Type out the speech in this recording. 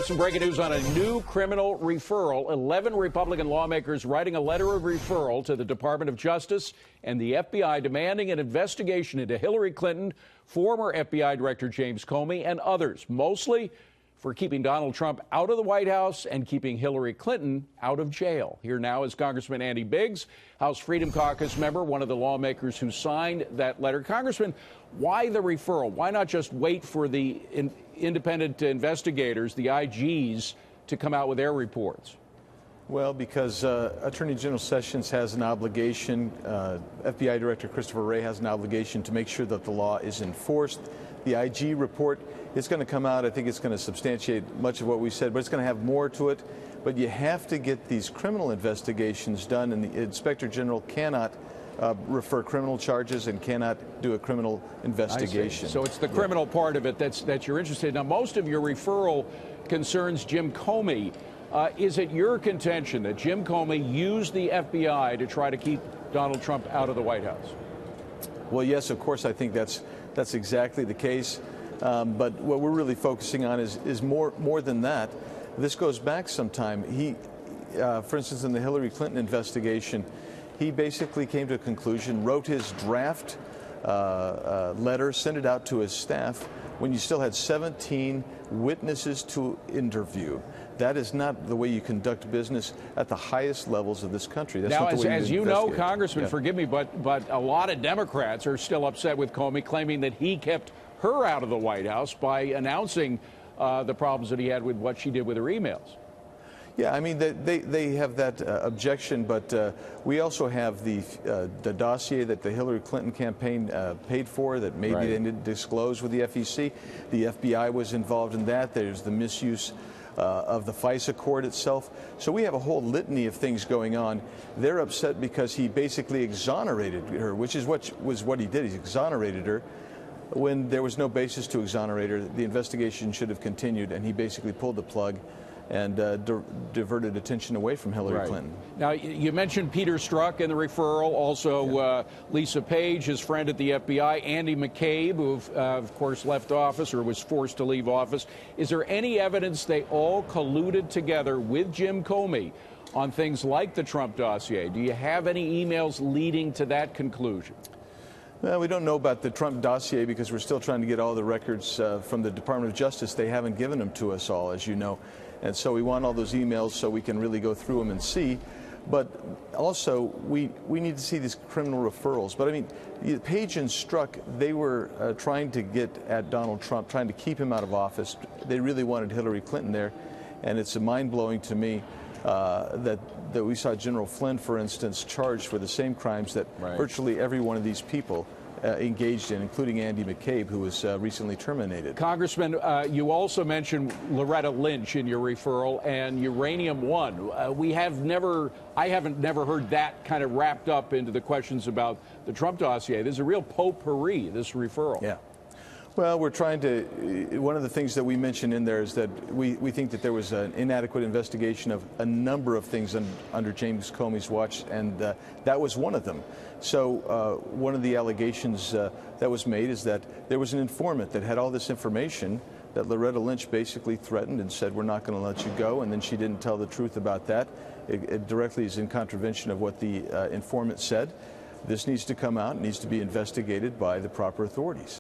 have some breaking news on a new criminal referral. 11 Republican lawmakers writing a letter of referral to the Department of Justice and the FBI demanding an investigation into Hillary Clinton, former FBI Director James Comey, and others, mostly for keeping Donald Trump out of the White House and keeping Hillary Clinton out of jail. Here now is Congressman Andy Biggs, House Freedom Caucus member, one of the lawmakers who signed that letter. Congressman, why the referral? Why not just wait for the independent investigators, the IGs, to come out with their reports? Well, because Attorney General Sessions has an obligation, FBI Director Christopher Wray has an obligation to make sure that the law is enforced. The IG report is going to come out. I think it's going to substantiate much of what we said, but it's going to have more to it. But you have to get these criminal investigations done, and the Inspector General cannot refer criminal charges and cannot do a criminal investigation. So it's the criminal part of it that you're interested in. Now, most of your referral concerns Jim Comey. Is it your contention that Jim Comey used the FBI to try to keep Donald Trump out of the White House? Well, yes, of course, I think that's exactly the case. But what we're really focusing on is more than that. This goes back some time. For instance, in the Hillary Clinton investigation, he basically came to a conclusion, wrote his draft letter, sent it out to his staff when you still had 17 witnesses to interview. That is not the way you conduct business at the highest levels of this country. That's now, not the way as you know, Congressman, yeah. Forgive me, but a lot of Democrats are still upset with Comey, claiming that he kept her out of the White House by announcing the problems that he had with what she did with her emails. Yeah, I mean, they have that objection, but we also have the dossier that the Hillary Clinton campaign paid for that maybe they didn't disclose with the FEC. The FBI was involved in that. There's the misuse of the FISA court itself. So we have a whole litany of things going on. They're upset because he basically exonerated her, which is what he did. He exonerated her when there was no basis to exonerate her. The investigation should have continued, and he basically pulled the plug and diverted attention away from Hillary Clinton. Now, you mentioned Peter Strzok in the referral, also Lisa Page, his friend at the FBI, Andy McCabe, who, of course, left office or was forced to leave office. Is there any evidence they all colluded together with Jim Comey on things like the Trump dossier? Do you have any emails leading to that conclusion? Well, we don't know about the Trump dossier because we're still trying to get all the records from the Department of Justice. They haven't given them to us all, as you know. And so we want all those emails so we can really go through them and see. But also, we need to see these criminal referrals. But I mean, Page and Strzok, they were trying to get at Donald Trump, trying to keep him out of office. They really wanted Hillary Clinton there. And it's mind-blowing to me that we saw General Flynn, for instance, charged for the same crimes that virtually every one of these people engaged in, including Andy McCabe, who was recently terminated. Congressman, you also mentioned Loretta Lynch in your referral and Uranium One. I haven't never heard that kind of wrapped up into the questions about the Trump dossier. There's a real potpourri, this referral. Yeah. Well, we're trying to, one of the things that we mentioned in there is that we think that there was an inadequate investigation of a number of things under James Comey's watch, and that was one of them. So one of the allegations that was made is that there was an informant that had all this information that Loretta Lynch basically threatened and said, we're not going to let you go, and then she didn't tell the truth about that. It directly is in contravention of what the informant said. This needs to come out, needs to be investigated by the proper authorities.